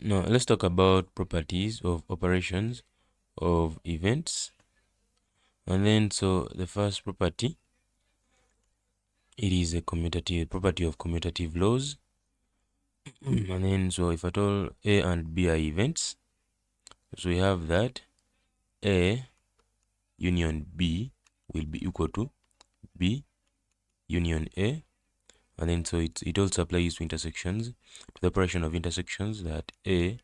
Now let's talk about properties of operations of events. And then so the first property, it is a commutative property of commutative laws. And then so if at all A and B are events, so we have that A union B will be equal to B union A. And then so it also applies to intersections, to the operation of intersections, that A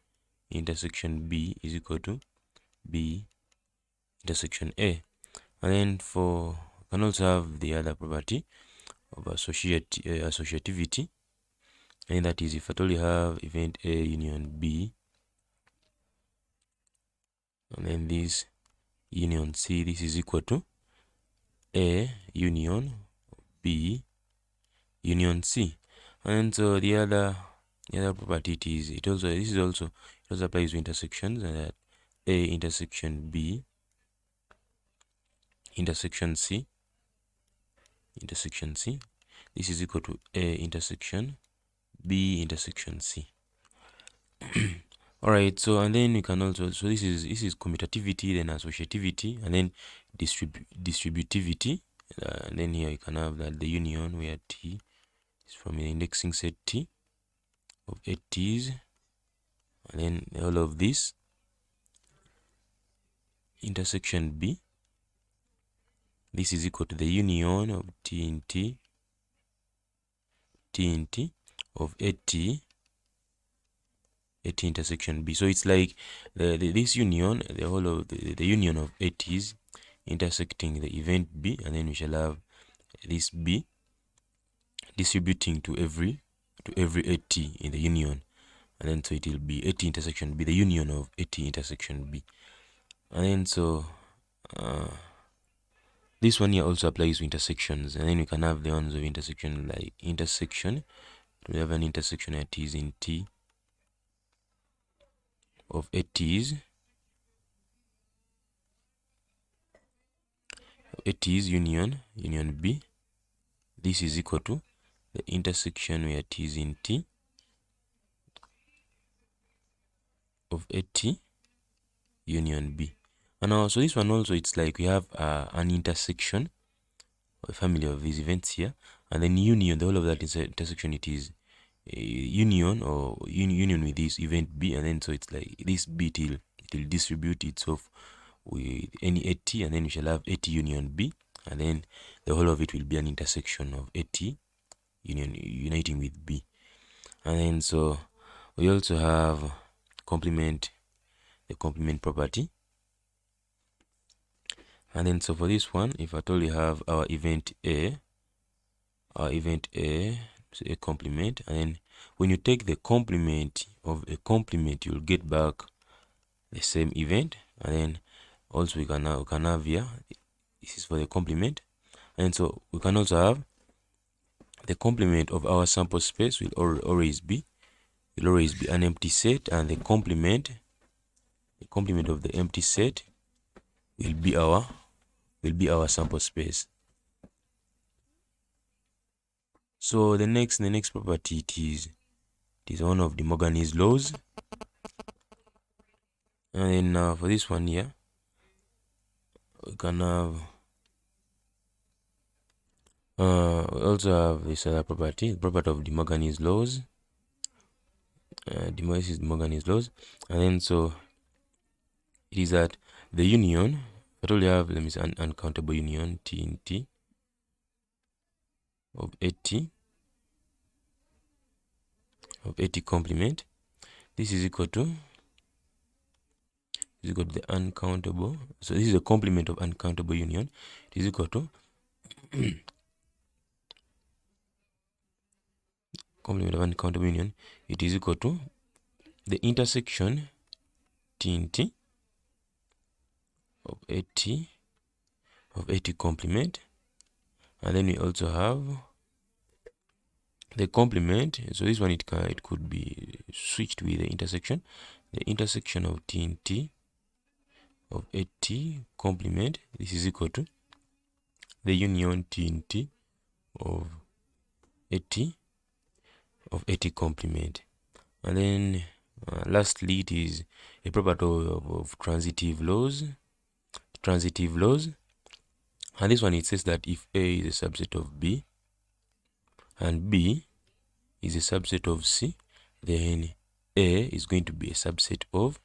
intersection B is equal to B intersection A. And then for can also have the other property of associativity, and that is if at all you have event A union B, and then this union C, this is equal to A union B union C. And so the other property it also applies to intersections, and that A intersection B intersection C this is equal to A intersection B intersection C. All right, so and then we can also, so this is commutativity, then associativity, and then distributivity. And then here you can have that the union where T is from an indexing set T of 8 T's, and then all of this intersection B, this is equal to the union of T in T of 8T intersection B. So it's like this union, the whole of the union of 8T's intersecting the event B, and then we shall have this B distributing to every 8T in the union, and then so it will be 8T intersection B, the union of 8T intersection B. And then so this one here also applies to intersections, and then we can have the ones of intersection, like intersection. We have an intersection at T is in T of 8T's, 8T's union B. This is equal to the intersection where T is in T of 8T union B. And now so this one also, it's like we have an intersection, a family of these events here, and then union, the whole of that intersection, it is a union or union with this event B, and then so it's like this B it will distribute itself with any 8T, and then we shall have 8T union B, and then the whole of it will be an intersection of 8T uniting with B. And then so we also have the complement property. And then so for this one, if at all you have our event A, so a complement, and then when you take the complement of a complement, you'll get back the same event. And then also we can have here, this is for the complement, and so we can also have the complement of our sample space will always be an empty set, and the complement of the empty set will be our sample space. So the next property, it is one of Demorgan's laws. And then for this one here, we can have we also have this other property, the property of Demorgan's laws. This is Demorgan's laws, and then so it is that the union, but only have, let me say, an uncountable union T in T of 8T complement. This is equal to the uncountable. So this is a complement of uncountable union. It is equal to complement of uncountable union. It is equal to the intersection T in T of 8T complement, and then we also have the complement. So this one, it could be switched with the intersection of T in T of 8T complement. This is equal to the union T in T of 8T complement. And then Lastly, it is a property of transitive laws. And this one, it says that if A is a subset of B and B is a subset of C, then A is going to be a subset of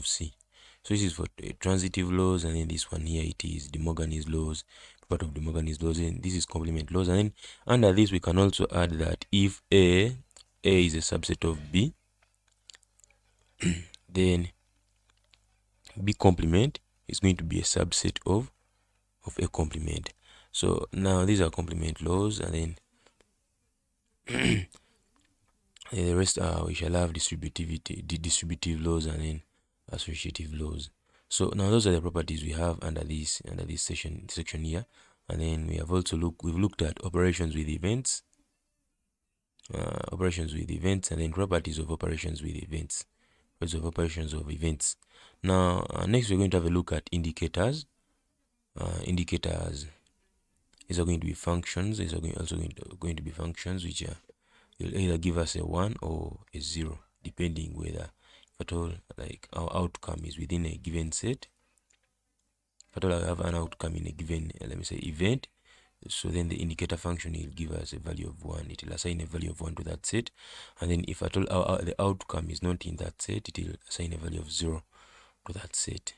C. So this is for transitive laws, and then this one here, it is Demorgan's laws, part of Demorgan's laws, and this is complement laws. And then under this we can also add that if A is a subset of B, then B complement is going to be a subset of a complement. So now these are complement laws, and then the rest are, we shall have distributivity, distributive laws, and then associative laws. So now those are the properties we have under this section here. And then we have also looked at operations with events, and then properties of operations with events, Now next we're going to have a look at indicators. Indicators, these are going to be functions. These are going to be functions which will either give us a 1 or a 0, depending whether, if at all, like our outcome is within a given set. If at all I have an outcome in a given, let me say, event, so then the indicator function will give us a value of 1. It will assign a value of 1 to that set. And then if at all the outcome is not in that set, it will assign a value of 0 to that set.